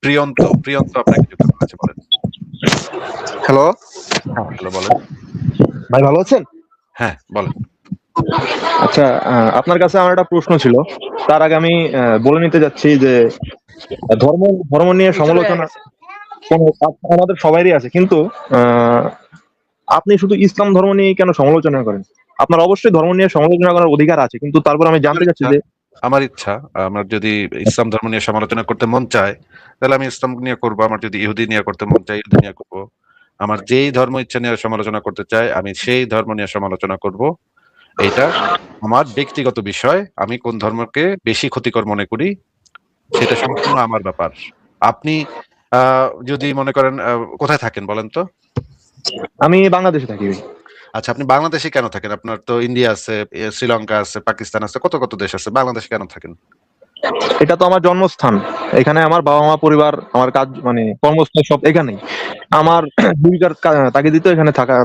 প্রিয়ন্ত আপনাকে যুক্ত করেছে, বলেন। হ্যালো হ্যাঁ, হ্যালো, বলেন। ভাই, ভালো আছেন? হ্যাঁ, বলেন। আচ্ছা, আপনার কাছে আমার একটা প্রশ্ন ছিল। তার আগে আমি বলে নিতে যাচ্ছি যে ধর্ম ধর্ম নিয়ে সমালোচনা আমাদের সবারই আছে, কিন্তু আহ, আপনি শুধু ইসলাম ধর্ম নিয়ে কেন সমালোচনা করেন? আপনার অবশ্যই ধর্ম নিয়ে সমালোচনা করার অধিকার আছে, কিন্তু তারপর আমি আমার জানতে চাচ্ছি ইচ্ছা যে আমার ইচ্ছা আমার যদি ইসলাম ধর্ম নিয়ে সমালোচনা করতে মন চায়, তাহলে আমি ইসলাম নিয়ে করবো। আমার যদি ইহুদি নিয়ে করতে মন চায়, ইহুদি নিয়ে করবো। আমার যেই ধর্ম ইচ্ছা নিয়ে সমালোচনা করতে চাই, আমি সেই ধর্ম নিয়ে সমালোচনা করব। এইটা আমার ব্যক্তিগত বিষয়। আমি কোন ধর্মকে বেশি ক্ষতিকর মনে করি, সেটা সম্পূর্ণ আমার ব্যাপার। আপনি যদি মনে করেন, কোথায় থাকেন বলেন তো? আমি বাংলাদেশে থাকি ভাই। আচ্ছা, আপনি বাংলাদেশে কেন থাকেন? আপনার তো ইন্ডিয়া আছে, শ্রীলঙ্কা আছে, পাকিস্তান আছে, কত কত দেশ আছে। বাংলাদেশে কেন থাকেন? এটা তো আমার জন্মস্থান। এখানে আমার বাবা মা, পরিবার, আমার কাজ, মানে কর্মস্থল সব এখানেই। আমার জীবিকার তাগিদেই তো এখানে থাকা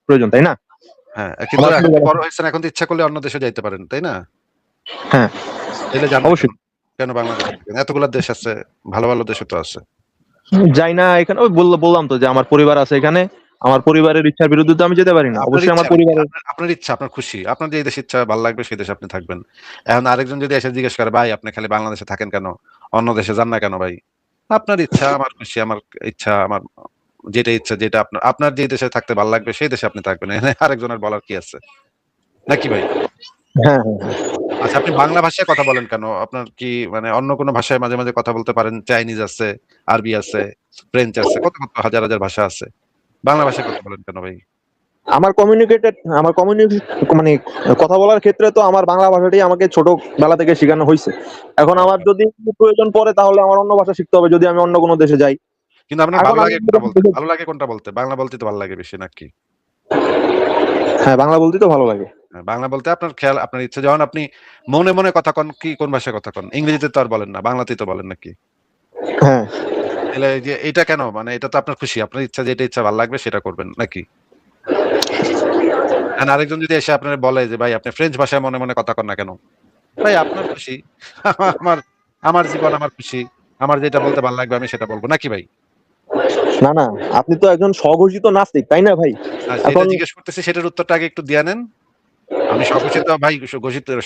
প্রয়োজন, তাই না? হ্যাঁ, কিন্তু আমার এখন পরিবার তো আছে। বড় হয়েছেন, এখন তো ইচ্ছা করলে অন্য দেশে যাইতে পারেন, তাই না? হ্যাঁ, তাইলে যান না কেন? অবশ্যই। কেন বাংলাদেশে থাকেন? এতগুলা দেশ আছে, ভালো ভালো দেশও তো আছে। যাই না এখানে, ওই বললাম তো যে আমার পরিবার আছে এখানে। আমার পরিবারের ইচ্ছার বিরুদ্ধে তো আমি যেতে পারি না, আপনার অবশ্যই ইচ্ছা আমার নাকি? পরিবারের। আপনার ইচ্ছা, আপনার খুশি। আপনার যে দেশে ইচ্ছা ভালো লাগবে সেই দেশে আপনি থাকবেন। এখন আরেকজন যদি এসে জিজ্ঞেস করে, ভাই আপনি খালি বাংলাদেশে থাকেন কেন? অন্য দেশে যান না কেন ভাই? আপনার ইচ্ছা, আমার খুশি। আমার ইচ্ছা, আমার যেটা ইচ্ছা, যেটা আপনার আপনার যে দেশে থাকতে ভালো লাগবে সেই দেশে আপনি থাকবেন। এখানে আরেকজনের বলার কি আছে? নাকি ভাই? হ্যাঁ, হ্যাঁ, হ্যাঁ। আচ্ছা, আপনি বাংলা ভাষায় কথা বলেন কেন? আপনার কি মানে অন্য কোনো ভাষায় মাঝে মাঝে কথা বলতে পারেন? চাইনিজ আছে, আরবি আছে, ফ্রেঞ্চ আছে, কত কত হাজার হাজার ভাষা আছে। বাংলা ভাষায় কথা বলেন কেন ভাই? আমার কমিউনিকেট, মানে কথা বলার ক্ষেত্রে তো আমার বাংলা ভাষাটাই আমাকে ছোটবেলা থেকে শেখানো হয়েছে। এখন আমার যদি প্রয়োজন পড়ে তাহলে আমার অন্য ভাষা শিখতে হবে, যদি আমি অন্য কোনো দেশে যাই। কিন্তু আপনার এখন ভালো আমি লাগে কোনটা বলতে? ভালো লাগে কোনটা বলতে? বাংলা বলতে তো ভালো লাগে বেশি, নাকি? হ্যাঁ, বাংলা বলতেই তো ভালো লাগে। হ্যাঁ, বাংলা বলতে আপনার খেয়াল, আপনার ইচ্ছা। যখন আপনি মনে মনে কথা কন, কি কোন ভাষায় কথা কন? ইংরেজিতে তো আর বলেন না, বাংলাতেই তো বলেন, নাকি? হ্যাঁ, তাহলে এই যে এটা কেন? মানে এটা তো আপনার খুশি, আপনার ইচ্ছা, যেটা ইচ্ছা ভালো লাগবে সেটা করবেন, নাকি? আর আরেকজন যদি এসে আপনার বলে যে, ভাই আপনি ফ্রেঞ্চ ভাষায় মনে মনে কথা কন না কেন? ভাই আপনার খুশি। আমার আমার জীবন, আমার খুশি। আমার যেটা বলতে ভালো লাগবে আমি সেটা বলবো, নাকি ভাই? না, না, আপনি তো একজন স্বঘোষিত নাস্তিক, তাই না ভাই? আর যেটা এখন জিজ্ঞেস করতেছি সেটার উত্তরটা আগে একটু দিয়ে নেন। আমি স্বঘোষিত ভাই,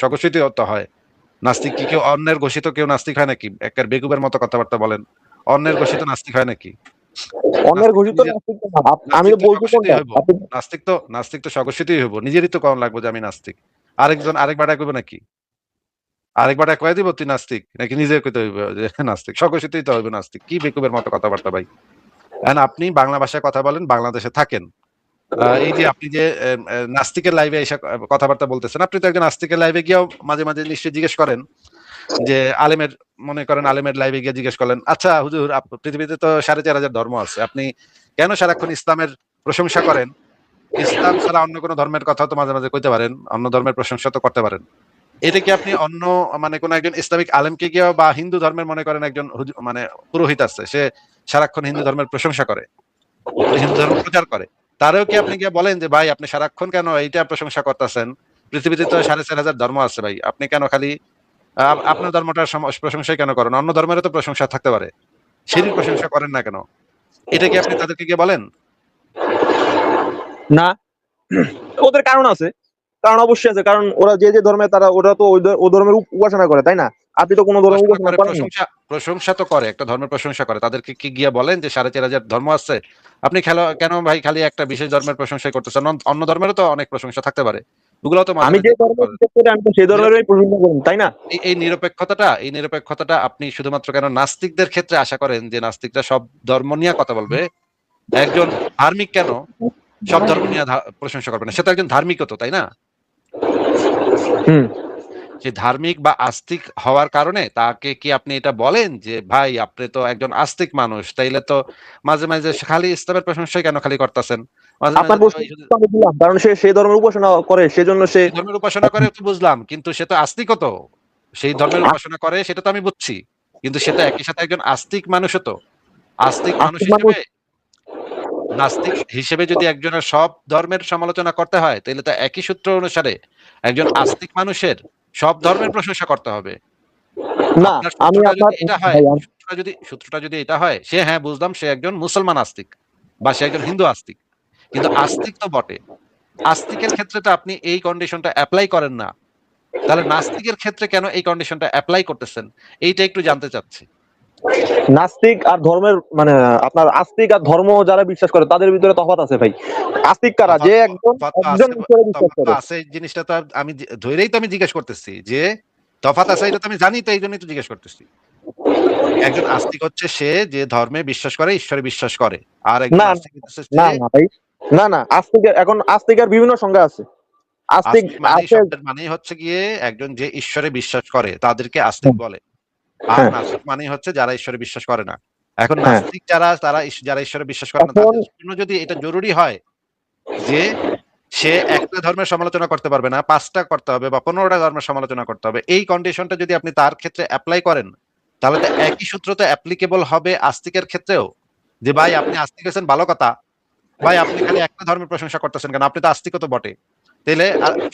স্বঘোষিত তো হয়। নাস্তিক কি কেউ অন্যের ঘোষিত কেউ নাস্তিক হয় নাকি? একের বেকুবের মতো কথাবার্তা বলেন। অন্যের ঘোষিত নাস্তিক হয় নাকি? অন্যের নাস্তিক তো ঘোষিত নিজের, নাস্তিক তো না। আমি নাস্তিক তো তো বলছি স্বঘোষিতই কোনটা হইব। আপনি। নাস্তিক তো স্বঘোষিতই হইব। নিজেরই তো কম লাগবে যে আমি নাস্তিক। আরেকজন আরেক বেটায় কইবে নাকি? আরেক বেটায় কয়ে দিব তুই নাস্তিক? নাকি নিজে কইতে হইবে যে নাস্তিক? স্বঘোষিতই তো হইবে নাস্তিক। কি বেকুবের মতো কথাবার্তা ভাই। এখন আপনি বাংলা ভাষায় কথা বলেন, বাংলাদেশে থাকেন। এই যে আপনি যে নাস্তিকের লাইভে এসে কথাবার্তা বলতেছেন, আপনি তো একজন নাস্তিকের লাইভে গিয়েও মাঝে মাঝে নিশ্চয়ই জিজ্ঞেস করেন যে আলেমের, মনে করেন আলেমের লাইভে গিয়ে জিজ্ঞেস করলেন, আচ্ছা হুজুর, পৃথিবীতে তো 4,500 ধর্ম আছে, আপনি কেন সারাক্ষণ ইসলামের প্রশংসা করেন? ইসলাম ছাড়া অন্য কোনো ধর্মের কথা তো মাঝে মাঝে কইতে পারেন, অন্য ধর্মের প্রশংসা তো করতে পারেন। এটা কি আপনি অন্য, মানে কোন একজন ইসলামিক আলেমকে গিয়ে, বা হিন্দু ধর্মের মনে করেন একজন মানে পুরোহিত আছে, সে সারাক্ষণ হিন্দু ধর্মের প্রশংসা করে, হিন্দু ধর্ম প্রচার করে, তারেও কি আপনি গিয়ে বলেন যে ভাই আপনি সারাক্ষণ কেন এইটা প্রশংসা করতেছেন? পৃথিবীতে তো 4,500 ধর্ম আছে ভাই, আপনি কেন খালি আপনার ধর্মটার প্রশংসাই কেন করেন? অন্য ধর্মেরও তো প্রশংসা থাকতে পারে, সেটির প্রশংসা করেন না কেন? এটা কি আপনি তাদেরকে গিয়ে বলেন? না, ওদের কারণ আছে। কারণ অবশ্যই আছে, কারণ ওরা যে যে ধর্মে, ওরা তো ও ধর্মের উপাসনা করে, তাই না? আপনি তো কোনো ধর্মের উপাসনা উপাসনা করে, করেন না। প্রশংসা প্রশংসা তো করে, একটা ধর্মের প্রশংসা করে, তাদেরকে কি গিয়ে বলেন যে 4,500 ধর্ম আছে? আপনি কেন ভাই খালি একটা বিশেষ ধর্মের প্রশংসাই করতেছেন? অন্য ধর্মেরও তো অনেক প্রশংসা থাকতে পারে, ওগুলো তো মাঝে আমি যে মাঝে ধর্মের বিশ্বাস করি আমি তো সেই নিরপ- ধর্মেরই প্রশংসা করি, তাই না? এই নিরপেক্ষতাটা আপনি শুধুমাত্র কেন নাস্তিকদের ক্ষেত্রে আশা করেন যে নাস্তিকরা সব ধর্ম নিয়ে কথা বলবে? একজন ধার্মিক কেন সব ধর্ম নিয়ে প্রশংসা করবে না? সে তো একজন ধার্মিকও তো, তাই না? হুম। সে ধার্মিক বা আস্তিক হওয়ার কারণে তাকে কি আপনি এটা বলেন যে ভাই আপনি তো একজন আস্তিক মানুষ, তাইলে তো মাঝে মাঝে খালি ইসলামের প্রশংসাই কেন খালি করতেছেন? মাঝে আপনার মাঝে তো প্রশ্ন আমি দিলাম, কারণ সে সেই ধর্মের উপাসনা করে, সেজন্য সে। সেই ধর্মের উপাসনা করে তো বুঝলাম, কিন্তু সে তো আস্তিকও তো। সেই ধর্মের উপাসনা করে সেটা তো আমি বুঝছি, কিন্তু সে তো একই সাথে একজন আস্তিক মানুষও তো। আস্তিক মানুষ আস্তিক মানুষ। হিসেবে, নাস্তিক হিসেবে যদি একজনের সব ধর্মের সমালোচনা করতে হয়, তাহলে তো একই সূত্র অনুসারে একজন আস্তিক মানুষের সব ধর্মের প্রশংসা করতে হবে। না, আপনার আমি সূত্রটা আপনার যদি এটা হয়, ভাই সূত্রটা যদি এটা হয়, সে হ্যাঁ বুঝলাম সে একজন মুসলমান আস্তিক বা সে একজন হিন্দু আস্তিক। কিন্তু আস্তিক তো বটে। আস্তিকের ক্ষেত্রে তো আপনি এই কন্ডিশনটা এপ্লাই করেন না। তাহলে নাস্তিকের ক্ষেত্রে কেন এই কন্ডিশনটা এপ্লাই করতেছেন? এইটা একটু জানতে চাচ্ছি। নাস্তিক আর ধর্মের মানে আপনার আস্তিক আর ধর্ম যারা বিশ্বাস করে তাদের ভিতরে তফাৎ আছে ভাই। আস্তিক কারা? তফাৎ যে তো একজন তফাৎ তো একজন আছে ঈশ্বরে বিশ্বাস তফাৎ তো করে। আছে এই জিনিসটা তো আমি ধইরেই তো আমি জিজ্ঞেস করতেছি যে তফাৎ আছে এটা তো আমি জানি তো এইজন্যই তো জিজ্ঞেস করতেছি। একজন আস্তিক হচ্ছে সে যে ধর্মে বিশ্বাস করে, ঈশ্বরে বিশ্বাস করে। আর একজন না, নাস্তিক হচ্ছে সে না, না ভাই। না, না, আস্তিকের এখন আস্তিকের বিভিন্ন সংজ্ঞা আছে। আস্তিক আস্তিক মানেই আছে। শব্দের মানেই হচ্ছে গিয়ে একজন যে ঈশ্বরে বিশ্বাস করে তাদেরকে আস্তিক হুম, বলে। আর হ্যাঁ, নাস্তিক মানেই হচ্ছে যারা ঈশ্বরে বিশ্বাস করে না। এখন হ্যাঁ। নাস্তিক যারা তারা যারা ঈশ্বরে বিশ্বাস করে না এখন তাদের জন্য যদি এটা জরুরি হয় যে সে একটা ধর্মের সমালোচনা করতে পারবে না, ৫ টা করতে হবে বা ১৫ টা ধর্মের সমালোচনা করতে হবে। এই কন্ডিশনটা যদি আপনি তার ক্ষেত্রে এপ্লাই করেন, তাহলে তো একই সূত্র তো অ্যাপ্লিকেবল হবে আস্তিকের ক্ষেত্রেও। যে ভাই আপনি আস্তিক হয়েছেন ভালো কথা। ভাই আপনি খালি একটা ধর্মের প্রশংসা করতেছেন কেন? আপনি তো আস্তিকও তো বটে। তাইলে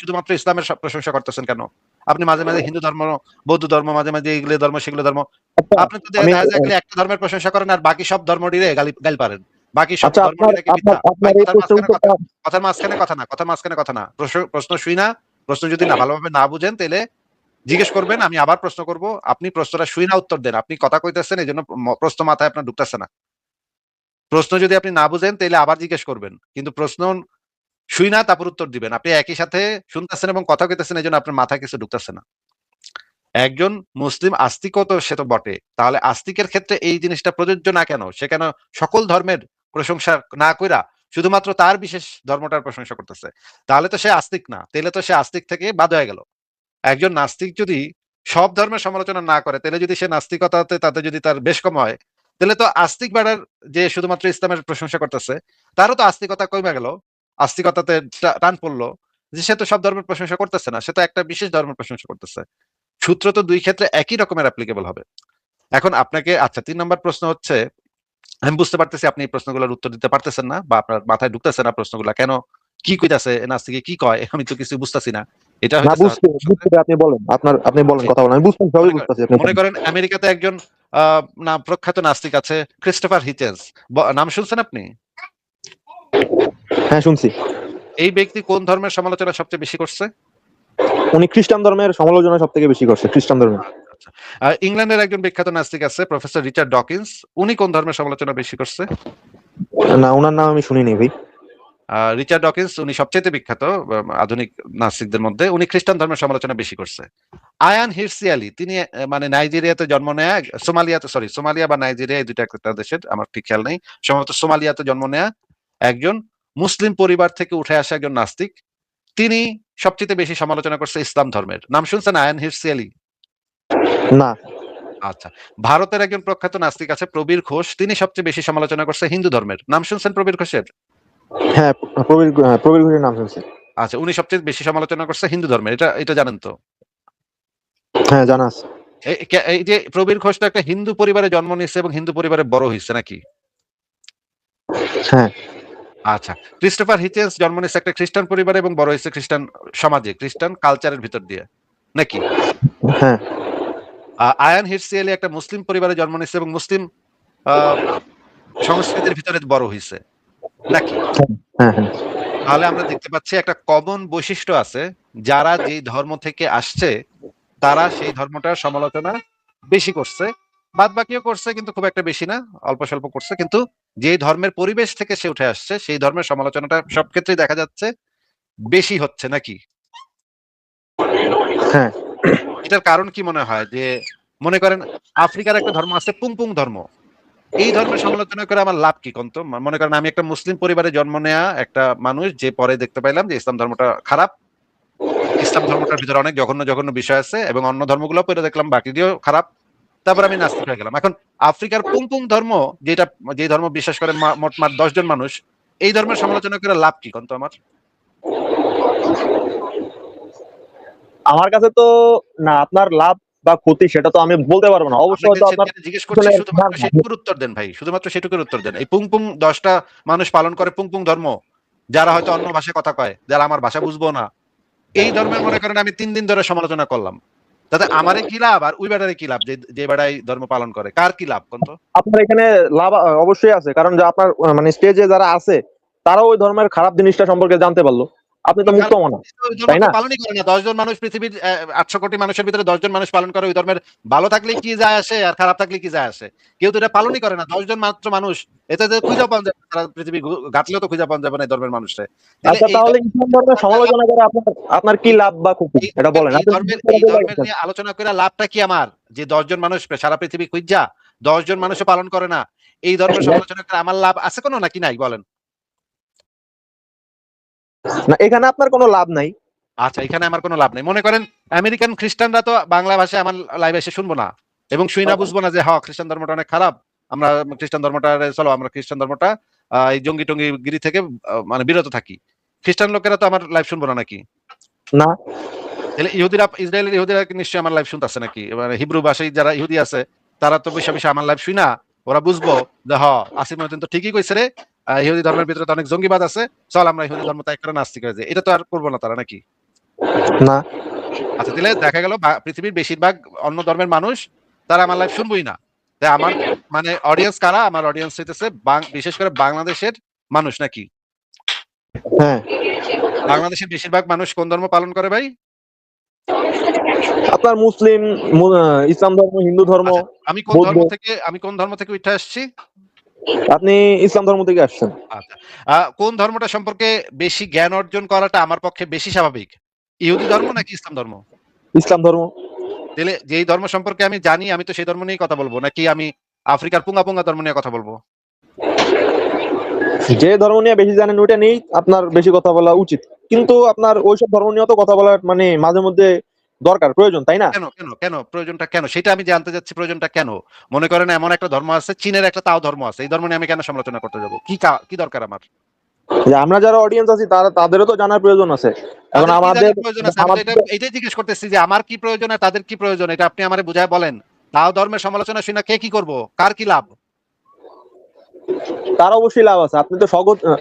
শুধুমাত্র ইসলামের প্রশংসা করতেছেন কেন? আপনি মাঝে, মাঝে হিন্দু ধর্ম, বৌদ্ধ ধর্ম, মাঝে, মাঝে এগুলো ধর্ম, সেগুলো ধর্ম। আচ্ছা আপনি তো আমি দেখা যায় খালি একটা ধর্মের প্রশংসা করেন আর বাকি সব ধর্মটিরে গাইল পারেন। বাকি সব আচ্ছা আপনার ধর্মটিরে কি আপনার মিথ্যা? ভাই আপনার এই প্রশ্নের উত্তরটা কথার মাঝখানে কথা না, কথার মাঝখানে কথা না। প্রশ্ন শুই না। প্রশ্ন যদি না ভালোভাবে না বুঝেন তাইলে জিজ্ঞেস করবেন, আমি আবার প্রশ্ন করব। আপনি প্রশ্নটা শুই না উত্তর দেন। আপনি কথা কইতেছেন এজন্য প্রশ্ন মাথায় আপনার ঢুকতেছে না। প্রশ্ন যদি আপনি না বুঝেন তাইলে আবার জিজ্ঞেস করবেন। কিন্তু প্রশ্ন শুই না তারপর উত্তর দিবেন। আপনি একই সাথে শুনতেছেন এবং কথা কইতেছেন এজন্য আপনার মাথায় কিছু ঢুকতেছে না। একজন মুসলিম আস্তিকও তো সে তো বটে। তাহলে আস্তিকের ক্ষেত্রে এই জিনিসটা প্রযোজ্য না কেন? সে কেন সকল ধর্মের প্রশংসা না কইরা শুধুমাত্র তার বিশেষ ধর্মটার প্রশংসা করতেছে? তাহলে তো সে আস্তিক না। তাইলে তো সে আস্তিক থেকে বাদ হয়ে গেল। একজন নাস্তিক যদি সব ধর্মের সমালোচনা না করে, তাহলে যদি সে নাস্তিকতাতে তাতে যদি তার বেশ কম হয়, তাহলে তো আস্তিক বেড়ার যে শুধুমাত্র ইসলামের প্রশংসা করতেছে, তারও তো আস্তিকতা কমে গেল। আস্তিকতাতে টান পড়লো। যে সে তো সব ধর্মের প্রশংসা করতেছে না। সে তো একটা বিশেষ ধর্মের প্রশংসা করতেছে। সূত্র তো ২ ক্ষেত্রে একই রকমের অ্যাপ্লিকেবল হবে। এখন আপনাকে আচ্ছা ৩ নাম্বার প্রশ্ন হচ্ছে, আমি বুঝতে পারতেছি আপনি এই প্রশ্নগুলোর উত্তর দিতে পারতেছেন না বা আপনার মাথায় ঢুকতেছে না প্রশ্নগুলা। কেন? কি কইতাছে? নাস্তিকে কি কয়? আমি তো কিছু বুঝতাছি না। এটা না হইতেছে হয়তো সমস্যা। বুঝতে আপনি বলেন। আপনি বলেন জি। কথা বলেন। আমি বুঝতেছি, মনে সবই করেন বুঝতেছি আপনি মনে বলেন। করেন আমেরিকাতে একজন আ না প্রখ্যাত নাস্তিক আছে ক্রিস্টোফার হিচেন্স। নাম শুনছেন আপনি? হ্যাঁ, শুনছি। এই ব্যক্তি কোন ধর্মের সমালোচনা সবচেয়ে বেশি করছে? উনি খ্রিস্টান ধর্মের সমালোচনা সবথেকে বেশি করছে। খ্রিস্টান ধর্মের। আচ্ছা, আচ্ছা। ইংল্যান্ডের একজন বিখ্যাত নাস্তিক আছে প্রফেসর রিচার্ড ডকিন্স। উনি কোন ধর্মের সমালোচনা বেশি করছে? না, উনার নাম আমি শুনিনি ভাই। রিচার্ড ডকিন্স উনি সবচাইতে বিখ্যাত আধুনিক নাস্তিকদের মধ্যে। উনি খ্রিস্টান ধর্মের সমালোচনা বেশি করছে। আয়ান হিরসি আলী তিনি মানে নাইজেরিয়াতে জন্ম নেয়া সোমালিয়া বা নাইজেরিয়া এই ২ টা একটা দেশের আমার ঠিক খেয়াল নেই। সম্ভবত সোমালিয়াতে জন্ম নেয়া একজন মুসলিম পরিবার থেকে উঠে আসা একজন নাস্তিক। তিনি সবচাইতে বেশি সমালোচনা করছে ইসলাম ধর্মের। নাম শুনছেন আয়ান হিরসি আলী? না। আচ্ছা। ভারতের একজন প্রখ্যাত নাস্তিক আছে প্রবীর ঘোষ। তিনি সবচেয়ে বেশি সমালোচনা করছে হিন্দু ধর্মের। নাম শুনছেন প্রবীর ঘোষের? হ্যাঁ, প্রবীর ঘোষের নাম শুনছি। আচ্ছা, উনি সবচেয়ে বেশি সমালোচনা করছে হিন্দু ধর্মের। এটা জানেন তো? হ্যাঁ, জানা আছে। এই যে প্রবীর ঘোষ তো একটা হিন্দু পরিবারে জন্ম নিয়েছে এবং হিন্দু পরিবারে বড় হইছে নাকি? হ্যাঁ, আচ্ছা। ক্রিস্টোফার হিচেন্স জন্ম নিয়েছে একটা খ্রিস্টান পরিবারে এবং বড় হইছে খ্রিস্টান সমাজে, খ্রিস্টান কালচারের ভিতর দিয়ে। নাকি? হ্যাঁ, আয়ান হিরসি আলী একটা মুসলিম পরিবারে জন্ম নিয়েছে এবং মুসলিম আ সংস্কৃতির ভিতরে বড় হইছে। নাকি? হ্যাঁ, হ্যাঁ, তাহলে আমরা দেখতে পাচ্ছি একটা কমন বৈশিষ্ট্য আছে। যারা যেই ধর্ম থেকে আসছে তারা সেই ধর্মটার সমালোচনা বেশি করছে। বাদবাকিও করছে কিন্তু খুব একটা বেশি না। অল্প স্বল্প করছে। কিন্তু যেই ধর্মের পরিবেশ থেকে সে উঠে আসছে সেই ধর্মের সমালোচনাটা সব ক্ষেত্রেই দেখা যাচ্ছে বেশি হচ্ছে নাকি? হ্যাঁ। এটার কারণ কি মনে হয়? যে মনে করেন আফ্রিকার একটা ধর্ম আছে পুংপুং ধর্ম। এই ধর্মের সমালোচনা করে আমার লাভ কি কোন তো? মনে করেন আমি একটা মুসলিম পরিবারে জন্ম নেয়া একটা মানুষ যে পরে দেখতে পাইলাম যে ইসলাম ধর্মটা খারাপ। ইসলাম ধর্মটার ভিতরে অনেক জঘন্য, জঘন্য বিষয় আছে এবং অন্য ধর্মগুলো পড়ে দেখলাম বাকি দিয়েও খারাপ। তারপর আমি নাস্তিক হয়ে গেলাম। এখন আফ্রিকার পুংপুং ধর্ম যেটা যে ধর্ম বিশ্বাস করে মোটমাট ১০ জন মানুষ, এই ধর্মের সমালোচনা করে লাভ কি কোন তো আমার? আমার কাছে তো না আপনার লাভ বা ক্ষতি সেটা তো আমি বলতে পারবো না। অবশ্য আপনাকে হয়তো আপনার সেটা জিজ্ঞেস করছি পিছনে না, শুধুমাত্র না, সেটুকুর উত্তর দেন ভাই। শুধুমাত্র সেটুকুর উত্তর দেন। এই পুংপুং ১০ টা মানুষ পালন করে পুংপুং ধর্ম, যারা হয়তো অন্য ভাষায় কথা কয়, যারা আমার ভাষা বুঝবো না। এই ধর্মের মনে করেন আমি ৩ দিন ধরে সমালোচনা করলাম। তাতে আমারে কি লাভ আর ওই বেটারে কি লাভ, যে বেটাই ধর্ম পালন করে, কার কি লাভ কোন তো? আপনার এখানে লাভ অবশ্যই আছে, কারণ যে আপনার মানে স্টেজে যারা আছে তারাও ওই ধর্মের খারাপ জিনিসটা সম্পর্কে জানতে পারলো। আপনি তো মুক্ত মনা, ওই ধর্ম তাই তো না? পালনই করে না। ১০ জন মানুষ পৃথিবীর ৮০০ কোটি মানুষের ভিতরে ১০ জন মানুষ পালন করে ওই ধর্মের। ভালো থাকলে কি যায় আসে আর খারাপ থাকলে কি যায় আসে? কেউ তো এটা পালনই করে না। ১০ জন মাত্র মানুষ। এতে যে খুঁজে পাওয়া যাবে সারা পৃথিবী ঘাটলেও তো খুঁজে পাওয়া যাবে না এই ধর্মের মানুষরে। তাহলে আচ্ছা, এই তাহলে ইসলাম ধর্মের সমালোচনা করে আপনার আপনার কি লাভ বা ক্ষতি এটা বলেন। আপনি এই ধর্মের নিয়ে আলোচনা করে লাভটা কি আমার? যে ১০ জন মানুষ সারা পৃথিবী খুঁজা ১০ জন মানুষও পালন করে না। এই ধর্মের সমালোচনা করে আমার লাভ আছে কোনো নাকি নাই বলেন? না, এখানে আপনার কোনো লাভ নাই। আচ্ছা, এখানে আমার কোনো লাভ নেই। মনে করেন আমেরিকান খ্রিস্টানরা তো বাংলা ভাষায় আমার লাইভ এসে শুনবো না এবং শুই না বুঝবো না যে খ্রিস্টান ধর্মটা অনেক খারাপ। আমরা খ্রিস্টান ধর্মটা চলো আমরা খ্রিস্টান ধর্মটা এই জঙ্গি টঙ্গি গিরি থেকে মানে বিরত থাকি। খ্রিস্টান লোকেরা তো আমার লাইভ শুনবো না নাকি? না, তাহলে ইহুদিরা, ইসরায়েলের ইহুদিরা নিশ্চয়ই আমার লাইভ শুনতেছে নাকি? মানে হিব্রু ভাষায় যারা ইহুদি আছে তারা তো বৈশা বৈশা আমার লাইভ শুই না। ওরা বুঝবো যে আসিফ মহিউদ্দিন তো ঠিকই কইছে রে, ইহুদি ধর্মের ভিতরে তো অনেক জঙ্গিবাদ আছে, চল আমরা ইহুদি ধর্ম ত্যাগ করে নাস্তিক হয়ে যাই। এটা তো আর করবো না তারা নাকি? না। আচ্ছা, তাহলে দেখা গেল পৃথিবীর বেশিরভাগ অন্য ধর্মের মানুষ তারা আমার লাইভ শুনবই না। তাই আমার মানে অডিয়েন্স কারা? আমার অডিয়েন্স হইতেছে বিশেষ করে বাংলাদেশের মানুষ নাকি? হ্যাঁ, বাংলাদেশের বেশিরভাগ মানুষ কোন ধর্ম পালন করে ভাই? আপনার মুসলিম, ইসলাম ধর্ম, হিন্দু ধর্ম, আচ্ছা, বৌদ্ধ। আমি কোন ধর্ম থেকে উঠে আসছি? আপনি ইসলাম ধর্ম থেকে আসছেন। আচ্ছা, কোন ধর্মটা সম্পর্কে বেশি জ্ঞান অর্জন করাটা আমার পক্ষে বেশি স্বাভাবিক? ইহুদি ধর্ম নাকি ইসলাম ধর্ম? ইসলাম ধর্ম। তাহলে যেই ধর্ম সম্পর্কে আমি জানি আমি তো সেই ধর্ম নিয়েই কথা বলবো, নাকি আমি আফ্রিকার পুঙ্গা পুঙ্গা ধর্ম নিয়ে কথা বলবো? যে ধর্ম নিয়ে বেশি জানেন ওইটা নিয়েই আপনার বেশি কথা বলা উচিত। কিন্তু আপনার ওইসব ধর্ম নিয়েও তো কথা বলার মানে মাঝে মধ্যে দরকার, প্রয়োজন, তাই না? কেন কেন কেন প্রয়োজনটা কেন সেটা আমি জানতে চাচ্ছি। প্রয়োজনটা কেন? মনে করেন এমন একটা ধর্ম আছে, চীনের একটা তাও ধর্ম আছে, এই ধর্ম নিয়ে আমি কেন সমালোচনা করতে যাবো? কি দরকার আমার? যে আমরা যারা অডিয়েন্স আছি তাদেরও তো জানার প্রয়োজন আছে। এখন তাদের কি আমাদের জানার প্রয়োজন আছে? আমি তো আমাদের এটাই জিজ্ঞেস করতেছি যে আমার কি প্রয়োজন আর তাদের কি প্রয়োজন, এটা আপনি আমারে বুঝায় বলেন। তাও ধর্মের সমালোচনা শুনে কে কি করবো, কার কি লাভ? তার অবশ্যই লাভ আছে। আপনি তো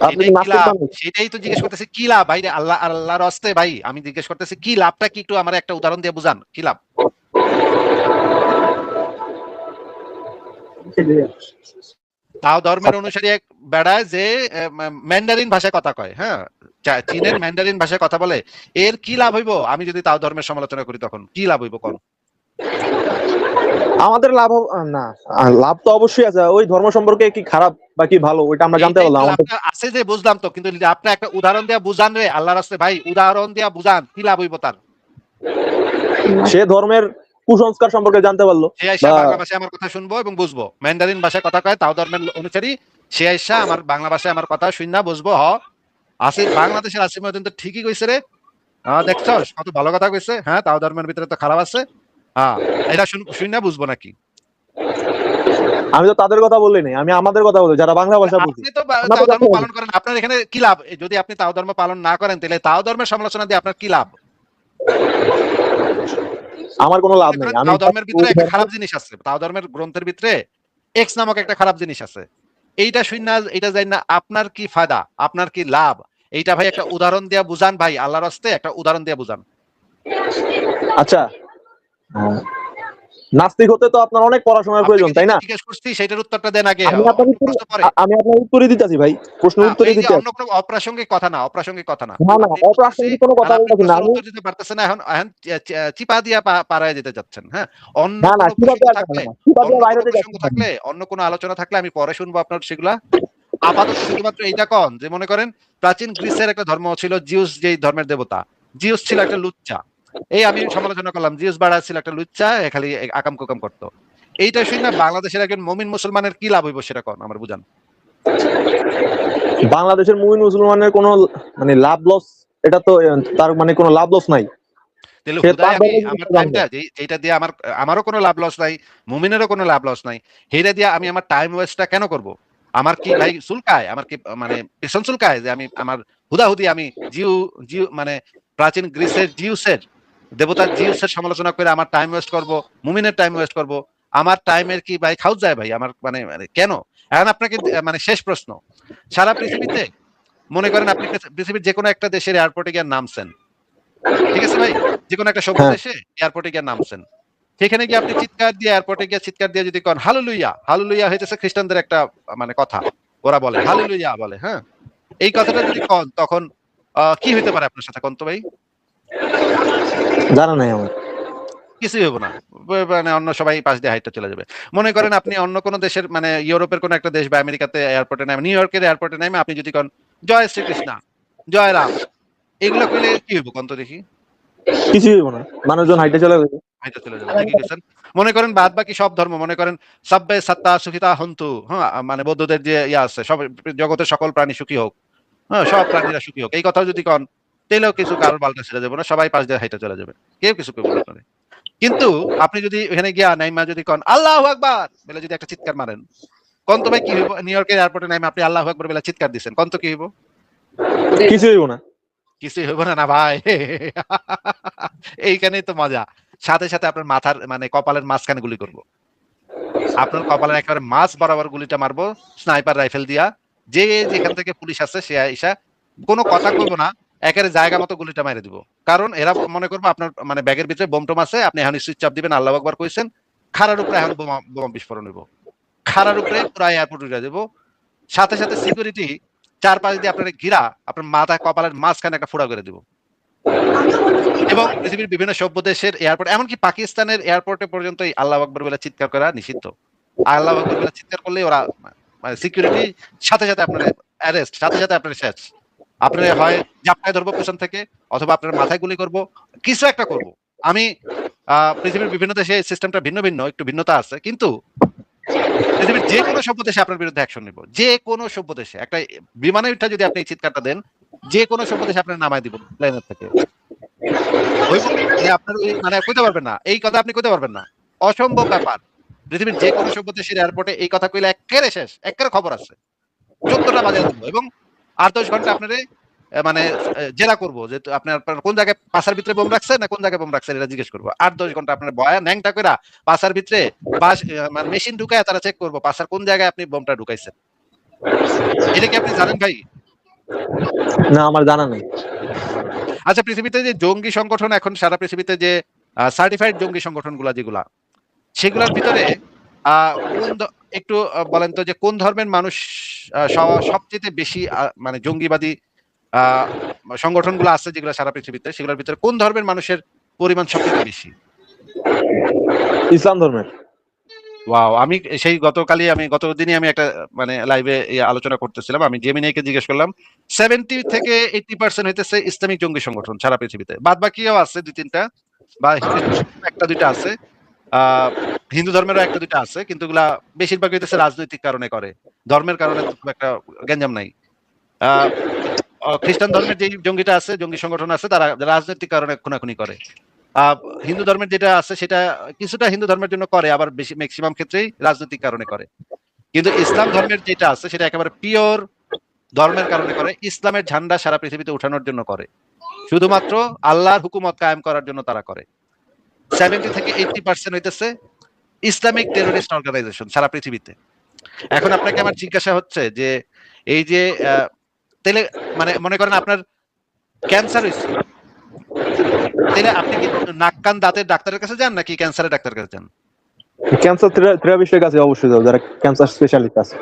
আপনি সেটাই তো কি নাস্তিক লাভ? মানুষ। সেটাই তো জিজ্ঞেস করতেছি, কি লাভ ভাই? আল্লাহর হস্তে ভাই, আমি জিজ্ঞেস করতেছি কি লাভটা কি, একটু আমার একটা উদাহরণ দিয়ে বুঝান কি লাভ। তাও ধর্মের অনুসারী এক বেড়ায় যে ম্যান্ডারিন ভাষায় কথা কয়, হ্যাঁ, চীনের ম্যান্ডারিন ভাষায় কথা বলে, এর কি লাভ হইব আমি যদি তাও ধর্মের সমালোচনা করি? তখন কি লাভ হইব কোন? আমাদের না, লাভ তো অবশ্যই আছে। ওই ধর্ম সম্পর্কে কি খারাপ বা কি ভালো ওইটা আমরা জানতে এইটাই তো পারলাম আমাদের। লাভটা আছে যে বুঝলাম তো, কিন্তু লাভটা একটা উদাহরণ দিয়া বুঝান রে, আল্লাহর রাস্তে ভাই উদাহরণ দিয়া বুঝান কি লাভ হইব তার? সে ধর্মের কুসংস্কার সম্পর্কে জানতে পারলো সে আইসা বা বাংলা ভাষায় আমার কথা শুনবো এবং বুঝবো। ম্যান্ডারিন ভাষায় কথা কয় তাও ধর্মের অনুসারী, সে আইসা আমার বাংলা ভাষায় আমার কথা শুননা বুঝবো। বাংলাদেশের আসিফ মহিউদ্দিন তো ঠিকই কইছে রে, দেখছস কত ভালো কথা কইছে, হ্যাঁ তাও ধর্মের ভিতরে তো খারাপ আছে। হ্যাঁ, এটা শুননা বুঝবো নাকি? আমি তো তাদের কথা বললি নাই, আমি আমাদের কথা বলি যারা বাংলা ভাষা বুঝি। আপনি তো তাও আমাদের কথা ধর্ম বলি। পালন করেন, আপনার এখানে কি লাভ? যদি আপনি তাও ধর্ম পালন না করেন তাহলে তাও ধর্মের সমালোচনা দিয়ে আপনার কি লাভ? আমার কোনো লাভ মনে নেই। করেন আমি তাও ধর্মের ওই ভিতরে একটা ধর্মের খারাপ জিনিস আছে, তাও ধর্মের গ্রন্থের ভিতরে এক্স নামক একটা খারাপ জিনিস আছে। এইটা শুননা, এটা জানি না আপনার কি ফায়দা, আপনার কি লাভ? এইটা ভাই একটা উদাহরণ দিয়া বুঝান ভাই, আল্লাহর হস্তে একটা উদাহরণ দিয়া বুঝান। আচ্ছা, নাস্তিক হতে তো আপনার অনেক পড়াশোনার প্রয়োজন, আপনাকে তাই যেটা না? জিজ্ঞেস করছি সেটার উত্তরটা দেন আগে, আমি আপনার অন্য উত্তরে প্রশ্ন পরে। আমি আপনার উত্তরই দিতেছি ভাই, প্রশ্নের না, উত্তরই এই যে দিতে অন্য আছি। কোনো অপ্রাসঙ্গিক কথা না, অপ্রাসঙ্গিক কথা না। না না, আপনি বুঝতেছি, অপ্রাসঙ্গিক কোনো আর কথা আপনি বলতেছি না প্রশ্নের আমি। উত্তর দিতে পারতেছেন না, এখন এখন চিপা দিয়া পাড়ায় যেতে যাচ্ছেন। হ্যাঁ, অন্য না না, কোনো কিভাবে প্রসঙ্গ আর না থাকলে, না, কিভাবে অন্য বাইরে কোনো হতে প্রসঙ্গ যাচ্ছি আমি। থাকলে, অন্য কোনো আলোচনা থাকলে আমি পরে শুনবো আপনার সেগুলা। আপাতত শুধুমাত্র এইটা কন যে মনে করেন প্রাচীন গ্রিসের একটা ধর্ম ছিল জিউস, যেই ধর্মের দেবতা জিউস ছিল একটা লুচ্চা। এই আমি সমালোচনা করলাম জিউস বাড়া ছিল একটা লুচ্চা, খালি আকাম কুকাম করতো। এইটা শুনে বাংলাদেশের একজন মুমিন মুসলমানের কি লাভ হইব সেটা কন আমার বুঝান। বাংলাদেশের মুমিন মুসলমানের কোনো মানে লাভ লস, এটা তো তার মানে কোনো লাভ লস নাই। তাহলে সে হুদায় তার আমি ধর্মের আমার জিনিসটা জানবে। টাইমটা যেটা দিয়ে আমারও কোনো লাভ লস নাই, মুমিনেরও কোনো লাভ লস নাই, হেরে দিয়ে আমি আমার টাইম ওয়েস্টটা কেন করব? আমার কি ভাই চুলকায়? আমার কি মানে পেছন চুলকায় যে আমি আমার হুদাহুদি আমি জিউ জিউ মানে প্রাচীন গ্রিসের জিউসের দেবতা জিউসের সমালোচনা করে আমার টাইম ওয়েস্ট করব, মুমিনের টাইম ওয়েস্ট করব? আমার টাইমের কি ভাই খাউত যায় ভাই আমার? মানে কেন? এখন আপনাকে মানে শেষ প্রশ্ন, সারা পৃথিবীতে মনে করেন আপনি পৃথিবীর যে কোনো একটা দেশের এয়ারপোর্টে গিয়ে নামছেন, ঠিক আছে ভাই? যেকোনো একটা সভ্য হ্যাঁ, দেশে এয়ারপোর্টে গিয়ে নামছেন। সেখানে গিয়ে আপনি চিৎকার দিয়ে এয়ারপোর্টে গিয়ে চিৎকার দিয়ে যদি কন হালেলুয়া, হালেলুয়া হইতেছে খ্রিস্টানদের একটা মানে কথা। ওরা বলে হালেলুয়া বলে, হ্যাঁ? এই কথাটা যদি কন তখন কি হইতে পারে আপনার সাথে কন তো ভাই? জানা নাই আমার। কিছুই হইব না। মানে অন্য সবাই পাশ দিয়ে হাইটা চলে যাবে। মনে করেন আপনি অন্য কোন দেশের মানে ইউরোপের কোন একটা দেশ বা আমেরিকাতে এয়ারপোর্টে নামেন, নিউ ইয়র্কের এয়ারপোর্টে নাইমা আপনি যদি কন জয় শ্রীকৃষ্ণ, জয় রাম এগুলা কইলে কি হইব কন তো দেখি? কিছুই হইব না, মানুষজন হাইটে চলে গেছে। হাইটা চলে যাবে। ঠিকই কইছেন। মনে করেন বাদ বাকি সব ধর্ম মনে করেন সাব্বে সাত্তা সুখিতা হন্তু, হ্যাঁ? মানে বৌদ্ধদের যে ইয়া আছে সব জগতের সকল প্রাণী সুখী হোক। হ্যাঁ? সব প্রাণীরা সুখী হোক। এই কথাও যদি কন তাইলেও কিছু কারোর পাল্টা ছেড়ে যাবে না। সবাই পাশ দিয়ে হাইটা চলে যাবে। কেউ কিছু কইব না আপনারে। কিন্তু আপনি যদি ওখানে গিয়া নাইমা যদি কন আল্লাহু আকবার বলে যদি একটা চিৎকার মারেন, কোন তো ভাই কি হইব? নিউ ইয়র্কের এয়ারপোর্টে নাইমা আপনি আল্লাহু আকবার বলে চিৎকার দিছেন। কোন তো কি হইব? কিছুই হইব না। কিছুই হইব না, না ভাই। এইখানেই তো মজা। সাথে, সাথে আপনার মাথার মানে কপালের মাঝখানে গুলি করব। আপনার কপালের একেবারে মাঝ বরাবর গুলিটা মারবো স্নাইপার রাইফেল দিয়া। যে যেখান থেকে পুলিশ আসছে সে আইসা কোনো কথা কইব না। একেবারে জায়গা মতো গুলিটা মাইরে দিব। কারণ এরা মনে করবে আপনার মানে ব্যাগের ভিতরে বোম-টোম আছে। আপনি এখন সুইচ চাপ দিবেন আল্লাহু আকবার কইছেন। খাড়ার উপরে এখন বোমা বিস্ফোরণ হইব। খাড়ার উপরে পুরা এয়ারপোর্ট উড়ায় দেব। সাথে, সাথে সিকিউরিটি চারপাশ দিয়ে আপনার ঘিরা আপনার মাথায় কপালের মাঝখানে একটা ফোঁড়া করে দিব। এবং পৃথিবীর বিভিন্ন সভ্য দেশের এয়ারপোর্ট এমনকি পাকিস্তানের এয়ারপোর্টে পর্যন্ত এই আল্লাহু আকবার বলে চিৎকার করা নিষিদ্ধ। আল্লাহু আকবার বলে চিৎকার করলেই ওরা মানে সিকিউরিটি সাথে, সাথে আপনার অ্যারেস্ট সাথে, সাথে আপনার শেষ। আপনার হয় জাপটায় ধরবো পেছন থেকে অথবা আপনার মাথায় গুলি করব। কিছু একটা করব। আমি পৃথিবীর বিভিন্ন দেশে এই সিস্টেমটা ভিন্ন, ভিন্ন একটু ভিন্নতা আছে। কিন্তু পৃথিবীর যেকোনো সভ্য দেশে আপনার বিরুদ্ধে অ্যাকশন নিব। যেকোনো সভ্য দেশে একটা বিমানে উঠা যদি আপনি এই চিৎকারটা দেন, যেকোনো সভ্য দেশে আপনার নামায় দিব প্লেনের থেকে। হইব যে আপনার ওই মানে কইতে পারবেন না। এই কথা আপনি কইতে পারবেন না। অসম্ভব ব্যাপার। পৃথিবীর যেকোনো সভ্য দেশের এয়ারপোর্টে এই কথা কইলে এক্কেরে শেষ। এক্কেরে খবর আছে। ১৪ টা বাজায় দিব এবং ৮-১০ ঘন্টা আপনারে মানে জেরা করব যে আপনার কোন জায়গায় পাছার ভিতরে বোম রাখছেন না কোন জায়গায় বোম রাখছেন এটা জিজ্ঞেস করব। ৮-১০ ঘন্টা আপনার বয়া ন্যাংটা কইরা পাছার ভিতরে বাস মানে মেশিন ঢুকায়া তারা চেক করব পাছার কোন জায়গায় আপনি বোমটা ঢুকাইছেন। এটা কি আপনি জানেন ভাই? না, আমার জানা নেই। আচ্ছা পৃথিবীতে যে জঙ্গি সংগঠন এখন সারা পৃথিবীতে যে সার্টিফাইড জঙ্গি সংগঠনগুলা যেগুলা সেগুলোর ভিতরে একটু বলেন তো যে কোন ধর্মের মানুষ সবচেয়ে বেশি মানে জঙ্গিবাদী আহ সংগঠনগুলো আছে যেগুলো সারা পৃথিবীতে সেগুলোর ভিতরে কোন ধর্মের মানুষের পরিমাণ সবচেয়ে বেশি? ইসলাম ধর্মের। ওয়াও! আমি সেই গতকালই আমি গতদিনই আমি একটা মানে লাইভে আলোচনা করতেছিলাম। আমি জেমিনাইকে জিজ্ঞেস করলাম 70 থেকে 80% হইতেছে ইসলামিক জঙ্গি সংগঠন সারা পৃথিবীতে। বাদবাকিও আছে ২-৩ টা বা ১টা ২টা আছে। আ হিন্দু ধর্মেরও ১টা ২টা আছে। কিন্তু এগুলা বেশিরভাগ হইতেছে রাজনৈতিক কারণে করে। ধর্মের কারণে তো খুব একটা গ্যাঞ্জাম নাই। আ খ্রিস্টান ধর্মের যেই জঙ্গিটা আছে, জঙ্গি সংগঠন আছে তারা রাজনৈতিক কারণে খুনাখুনি করে। আ হিন্দু ধর্মের যেটা আছে সেটা কিছুটা হিন্দু ধর্মের জন্য করে আবার বেশি মেক্সিমাম ক্ষেত্রেই রাজনৈতিক কারণে করে। কিন্তু ইসলাম ধর্মের যেটা আছে সেটা একেবারে পিওর ধর্মের কারণে করে। ইসলামের ঝান্ডা সারা পৃথিবীতে উঠানোর জন্য করে। শুধুমাত্র আল্লাহর হুকুমত কায়েম করার জন্য তারা করে। 70 থেকে 80% হইতেছে ইসলামিক টেররিস্ট অর্গানাইজেশন সারা পৃথিবীতে। এখন আপনাকে আমার জিজ্ঞাসা হচ্ছে যে এই যে তাইলে মানে মনে করেন আপনার ক্যান্সার হইছে। তাইলে আপনি কি নাক কান দাঁতের ডাক্তারের কাছে যান নাকি ক্যান্সারের ডাক্তারের কাছে যান? ক্যান্সার থেরাপিস্টের কাছে অবশ্যই যাও, যারা ক্যান্সার স্পেশালিস্ট আছে।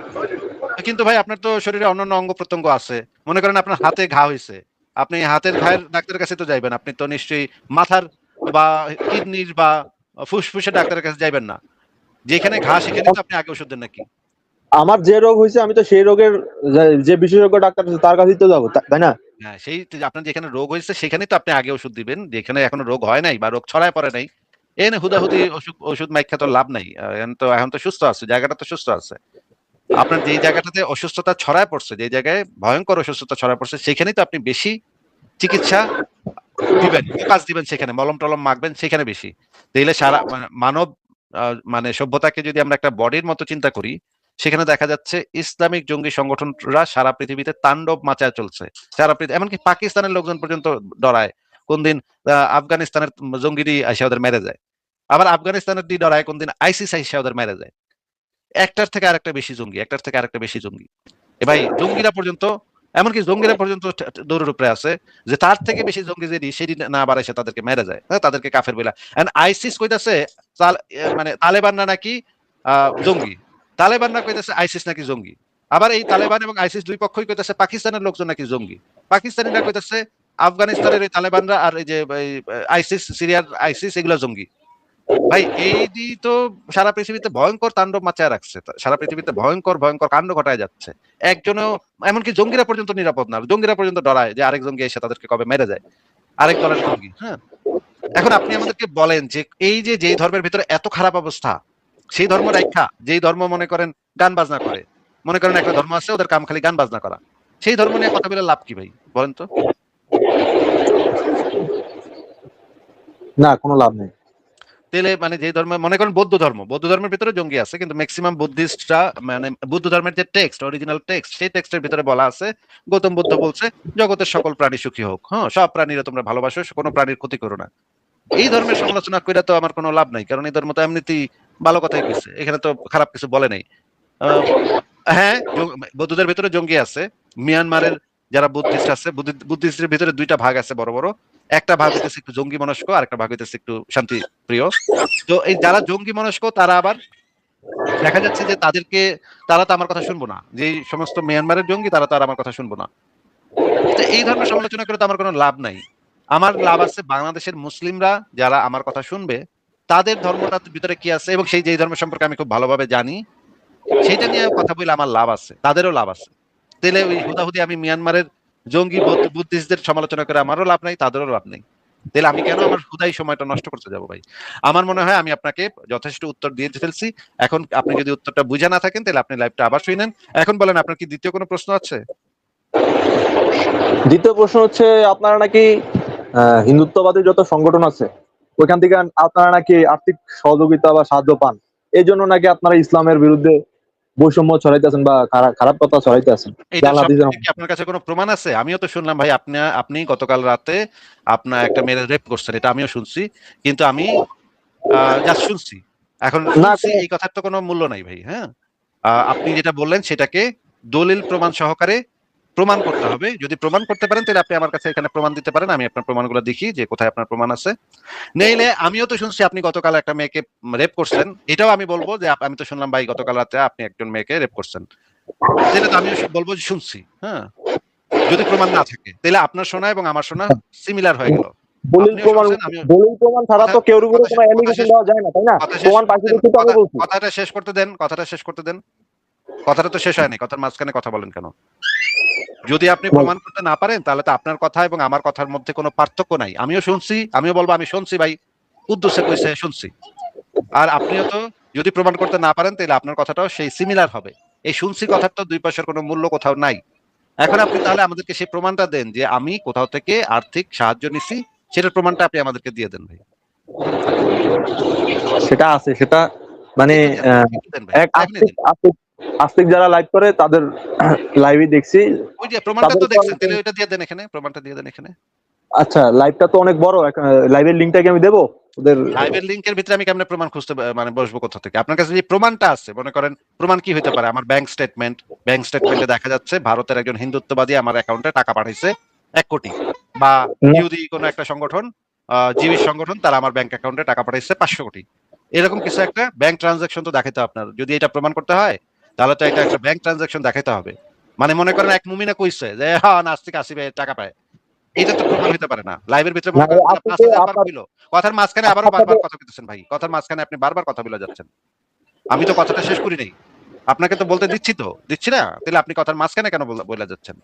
কিন্তু ভাই আপনার তো শরীরে অন্যান্য অঙ্গ প্রত্যঙ্গ আছে। মনে করেন আপনার হাতে ঘা হইছে। আপনি হাতের ঘায়ের ডাক্তারের কাছে তো যাইবেন। আপনি তো নিশ্চয়ই মাথার বা কিডনির বা ফুসফুসের ডাক্তারের কাছে যাইবেন না। যেখানে ঘা সেখানেই তো আপনি আগে ওষুধ দেন নাকি? আমার যে রোগ হয়েছে আমি তো সেই রোগের যে বিশেষজ্ঞ ডাক্তার আছে তার কাছেই তো যাবো, তাই না? হ্যাঁ, সেই আপনার যেখানে রোগ হয়েছে সেখানেই তো আপনি আগে ওষুধ দিবেন। যেখানে এখনো রোগ হয় নাই বা রোগ ছড়ায় পড়ে নাই। এনে হুদাহুদি ওষুধ মাইখ্যা তো লাভ নাই। এখন তো সুস্থ আছে। জায়গাটা তো সুস্থ আছে। আপনার যেই জায়গাটাতে অসুস্থতা ছড়ায় পড়ছে, যে জায়গায় ভয়ংকর অসুস্থতা ছড়ায় পড়ছে সেখানেই তো আপনি বেশি চিকিৎসা দিবেন, ফোকাস দিবেন সেখানে, মলম-টলম মাখবেন সেখানে বেশি। তাইলে সারা মানব মানে সভ্যতাকে যদি আমরা একটা বডির মতো চিন্তা করি, সেখানে দেখা যাচ্ছে ইসলামিক জঙ্গি সংগঠনরা সারা পৃথিবীতে তাণ্ডব মাচায় চলছে। এমনকি পাকিস্তানের লোকজন পর্যন্ত ডরায়। কোনদিন আফগানিস্তানের জঙ্গিরই আইসা ওদের মেরে যায়। আবার আফগানিস্তানের ডরায় কোনদিন আইসিস আইসা ওদের মেরে যায়। একটার থেকে আরেকটা বেশি জঙ্গি, একটার থেকে আরেকটা বেশি জঙ্গি। ভাই জঙ্গিরা পর্যন্ত এমনকি জঙ্গিরা পর্যন্ত দৌড়ের উপরে আছে, যে তার থেকে বেশি জঙ্গি যদি সেটি না বাড়ায় সে তাদেরকে মেরে যায়, হ্যাঁ, তাদেরকে কাফের বলে। এন্ড আইসিস কইতাছে মানে তালেবানরা নাকি জঙ্গি, তালেবানরা কইতাছে আইসিস নাকি জঙ্গি। আবার এই তালেবান এবং আইসিস দুই পক্ষই কইতাছে পাকিস্তানের লোকজন নাকি জঙ্গি, পাকিস্তানিরা কইতাছে আফগানিস্তানের এই তালেবানরা আর এই যে আইসিস, সিরিয়ার আইসিস, এগুলো জঙ্গি। ভাই এই তো সারা পৃথিবীতে ভয়ঙ্কর তাণ্ডব মাচায় রাখছে, সারা পৃথিবীতে ভয়ঙ্কর ভয়ঙ্কর কাণ্ড ঘটায় যাচ্ছে। একজনও, এমনকি জঙ্গিরা পর্যন্ত নিরাপদ না, জঙ্গিরা পর্যন্ত ডরায় যে আরেক জঙ্গি এসে তাদেরকে কবে মেরে যায়, আরেক দলের জঙ্গি। হ্যাঁ, এখন আপনি আমাদেরকে বলেন যে এই যে যেই ধর্মের ভিতরে এত খারাপ অবস্থা, সেই ধর্ম রাখা, যেই ধর্ম মনে করেন গান বাজনা করে, মনে করেন একটা ধর্ম আছে ওদের কাম খালি গান বাজনা করা, সেই ধর্ম নিয়ে কথা বলে লাভ কি ভাই বলেন তো? না, কোনো লাভ নেই। তাহলে মানে যে ধর্ম, মনে করেন বৌদ্ধ ধর্ম, বৌদ্ধ ধর্মের ভিতরে জঙ্গি আছে, কিন্তু ম্যাক্সিমাম বুদ্ধিস্টরা, মানে বৌদ্ধ ধর্মের যে টেক্সট, অরিজিনাল টেক্সট, সেই টেক্সটের ভিতরে বলা আছে, গৌতম বুদ্ধ বলছে জগতের সকল প্রাণী সুখী হোক, হ্যাঁ, সব প্রাণীরা তোমরা ভালোবাসো, কোনো প্রাণীর ক্ষতি করো না। এই ধর্মের সমালোচনা করে তো আমার কোনো লাভ নাই, কারণ এই ধর্ম তো এমনিতেই ভালো কথাই কইছে, এখানে তো খারাপ কিছু বলে নাই। আহ, হ্যাঁ, বৌদ্ধদের ভিতরে জঙ্গি আছে। মিয়ানমারের যারা বুদ্ধিস্ট আছে, বুদ্ধিস্টের ভিতরে দুইটা ভাগ আছে বড় বড়। একটা ভাগ হইতেছে একটু জঙ্গি মনস্ক, আর একটা ভাগ হইতেছে একটু শান্তি প্রিয়। তো এই যারা জঙ্গি মনস্ক তারা আবার দেখা যাচ্ছে যে তাদেরকে, তারা তো আমার কথা শুনবো না, যে সমস্ত মিয়ানমারের জঙ্গি তারা তো আর আমার কথা শুনবো না। তো এই ধরনের সমালোচনা করে তো আমার কোনো লাভ নাই। আমার লাভ আছে বাংলাদেশের মুসলিমরা যারা আমার কথা শুনবে, তাদের ধর্মটার ভিতরে কি আছে, এবং সেই যেই ধর্ম সম্পর্কে আমি খুব ভালোভাবে জানি, সেইটা নিয়ে কথা বলে আমার লাভ আছে, তাদেরও লাভ আছে। তাহলে ওই হুদাহুদি আমি মিয়ানমারের জঙ্গি বুদ্ধিস্টদের সমালোচনা করে আমারও লাভ নাই, তাদেরও লাভ নেই। তাহলে আমি কেন আমার হুদাই সময়টা নষ্ট করতে যাব ভাই? আমার মনে হয় আমি আপনাকে যথেষ্ট উত্তর দিয়ে ফেলছি। এখন আপনি যদি উত্তরটা বুঝে না থাকেন তাহলে আপনি লাইভটা আবার শুনেন। এখন বলেন, আপনার কি দ্বিতীয় কোনো প্রশ্ন আছে? দ্বিতীয় প্রশ্ন হচ্ছে, আপনারা নাকি হিন্দুত্ববাদী যত সংগঠন আছে ওইখান থেকে আপনারা নাকি আর্থিক সহযোগিতা বা সাহায্য পান, এই জন্য নাকি আপনারা ইসলামের বিরুদ্ধে বৈষম্য ছড়াইতেছেন বা খারাপ কথা ছড়াইতেছেন। এটা সম্পর্কে কি আপনার কাছে কোনো প্রমাণ আছে? আমিও তো শুনলাম ভাই, আপনি গতকাল রাতে আপনার একটা মেয়ের রেপ করছেন, এটা আমিও শুনছি, কিন্তু আমি জাস্ট শুনছি। এখন না, শুনছি এই কথার তো কোনো মূল্য নাই ভাই। হ্যাঁ, আপনি যেটা বললেন সেটাকে দলিল প্রমাণ সহকারে প্রমাণ করতে হবে। যদি প্রমাণ করতে পারেন তাহলে আপনি আমার কাছে এখানে প্রমাণ দিতে পারেন, আমি আপনার প্রমাণগুলো দেখি যে কোথায় আপনার প্রমাণ আছে। নেইলে আমিও তো শুনছি আপনি গতকাল একটা মেয়েকে রেপ করছেন, এটাও আমি বলবো যে আমি তো শুনলাম ভাই গতকাল রাতে আপনি একজন মেয়েকে রেপ করছেন, তাহলে তো আমিও বলবো যে শুনছি। হ্যাঁ, যদি প্রমাণ না থাকে তাহলে আপনার শোনা এবং আমার শোনা সিমিলার হয়ে গেল। দলিল আপনিও প্রমাণ, শুনছেন, আমিও। দলিল প্রমাণ ছাড়া কথা তো কেউর উপরে কথা কোনো কথা অ্যালিগেশন শেষ দেওয়া যায় না, তাই না? কথা শেষ প্রমাণ করতে পাইছি দেন, দেখি তো আমি বলছি। কথাটা শেষ করতে দেন, কথাটা শেষ করতে দেন। কথাটা তো শেষ হয়নি, কথার মাঝখানে কথা বলেন কেন? যদি আপনি প্রমাণ করতে না পারেন তাহলে তো আপনার কথা এবং আমার কথার মধ্যে কোনো পার্থক্য নাই। আমিও শুনছি, আমিও বলবো আমি শুনছি ভাই, কুদ্দুসে কইছে শুনছি। আর আপনিও তো যদি প্রমাণ করতে না পারেন তাহলে আপনার কথাটাও সেই সিমিলার হবে। এই শুনছি কথার তো দুই পয়সার কোনো মূল্য কোথাও নাই। এখন আপনি তাহলে আমাদেরকে সেই প্রমাণটা দেন যে আমি কোথাও থেকে আর্থিক সাহায্য নিছি, সেটার প্রমাণটা আপনি আমাদেরকে দিয়ে দেন ভাই। সেটা আছে, সেটা মানে একটু দেন, একটু দেন ভাই, এক এখনই আস্তিক দেন। আস্তিক আস্তিক যারা লাইভ করে তাদের লাইভে দেখছি। ওই যে প্রমাণটা তাদের তো উপর দেখছেন, তাহলে ওইটা দিয়ে দেন এখানে, প্রমাণটা দিয়ে দেন এখানে। আচ্ছা, লাইভটা তো অনেক বড়, লাইভের লিঙ্কটা কি আমি দেবো ওদের? লাইভের লিংকের ভিতরে আমি কেমনে প্রমাণ খুঁজতে মানে বসবো কোথা থেকে? আপনার কাছে যে প্রমাণটা আছে, মনে করেন প্রমাণ কি হইতে পারে? আমার ব্যাংক স্টেটমেন্টে দেখা যাচ্ছে ভারতের একজন হিন্দুত্ববাদী আমার অ্যাকাউন্টে টাকা পাঠাইছে 1 কোটি, বা না, ইহুদি কোনো একটা সংগঠন, জীবী সংগঠন, তারা আমার ব্যাংক অ্যাকাউন্টে টাকা পাঠাইছে 500 কোটি। এরকম কিছু একটা ব্যাংক ট্রানজাকশন তো দেখাতে হবে আপনার, যদি এটা প্রমাণ করতে হয় তাহলে তো এটা একটা ব্যাংক ট্রানজাকশন দেখাতে হবে। মানে মনে করেন এক মুমিনে কইছে যে হ্যাঁ নাস্তিক আসিবে টাকা পায়, এটা তো প্রমাণ হইতে পারে না। লাইভের ভিতরে না, মনে করেন আপনি তো 5,000 বার আপনার কইলো, কথার মাঝখানে আবারও আপনার বারবার কথা কইতেছেন ভাই, কথার মাঝখানে আপনি বারবার কথা বলে যাচ্ছেন। আমি তো কথাটা শেষ করি নাই, আপনাকে তো বলতে দিচ্ছি, তো দিচ্ছি না, তাহলে আপনি কথার মাঝখানে কেন বলে যাচ্ছেন?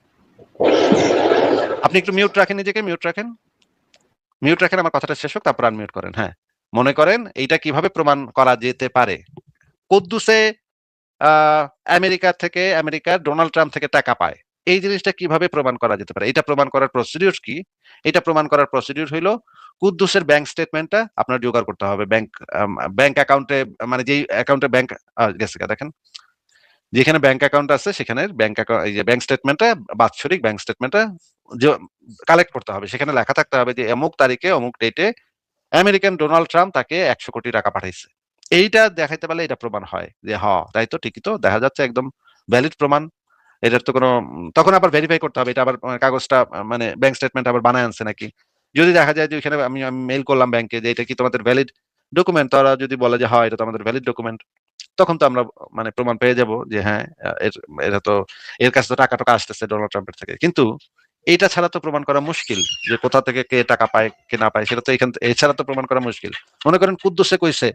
আপনি একটু মিউট রাখেন, নিজেকে মিউট রাখেন, মিউট রাখেন, আমার কথাটা শেষ হোক তারপর আনমিউট করেন। হ্যাঁ, মনে করেন এইটা কিভাবে প্রমাণ করা যেতে পারে? কুদ্দুসে আহ আমেরিকার ডোনাল্ড ট্রাম্প থেকে টাকা পায়, এই জিনিসটা কিভাবে প্রমাণ করা যেতে পারে? এটা প্রমাণ করার প্রসিডিউর কি? এটা প্রমাণ করার প্রসিডিউর হইলো কুদ্দুসের ব্যাংক স্টেটমেন্টটা আপনার জোগাড় করতে হবে। ব্যাংক অ্যাকাউন্টে, মানে যেই অ্যাকাউন্টে ব্যাংক গেছে দেখেন, যেখানে ব্যাংক অ্যাকাউন্ট আছে সেখানে এই যে ব্যাংক স্টেটমেন্টটা, বাৎসরিক ব্যাংক স্টেটমেন্টটা কালেক্ট করতে হবে। সেখানে লেখা থাকতে হবে যে অমুক তারিখে অমুক ডেটে আমেরিকান ডোনাল্ড ট্রাম্প তাকে 100 কোটি টাকা পাঠাইছে। এইটা দেখাইতে পারলে এটা প্রমাণ হয় যে তাই তো, ঠিকই তো দেখা যাচ্ছে, একদম ভ্যালিড প্রমাণ। এটার তো কোনো তখন আবার ভেরিফাই করতে হবে এটা আবার কাগজটা মানে ব্যাংক স্টেটমেন্ট আবার বানায় আনছে নাকি। যদি দেখা যায় যে ওইখানে আমি মেইল করলাম ব্যাংকে যে এটা কি তোমাদের ভ্যালিড ডকুমেন্ট, তারা যদি বলে যে হয় এটা তো আমাদের ভ্যালিড ডকুমেন্ট, তখন তো আমরা মানে প্রমাণ পেয়ে যাব যে হ্যাঁ এটা তো এর কাছে তো টাকা আসতেছে ডোনাল্ড ট্রাম্পের থেকে। কিন্তু এইটা ছাড়া তো প্রমাণ করা মুশকিল যে কোথা থেকে কে টাকা পায় কে না পায়, সেটা তো এছাড়া তো প্রমাণ করা মুশকিল। মনে করেন কুদ্দুসে কইছে,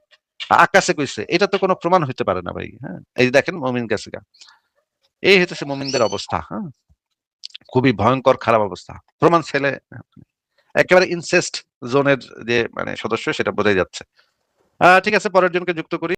আকাশে কইছে, এটা তো কোনো প্রমাণ হইতে পারে না ভাই। হ্যাঁ, এই যে দেখেন মমিন গাছিকা, এই হইতেছে মমিনদের অবস্থা। হ্যাঁ, খুবই ভয়ঙ্কর খারাপ অবস্থা। প্রমাণ ছেলে একেবারে ইনসেস্ট জোনের যে মানে সদস্য, সেটা বোঝাই যাচ্ছে। ঠিক আছে, পরের জনকে যুক্ত করি।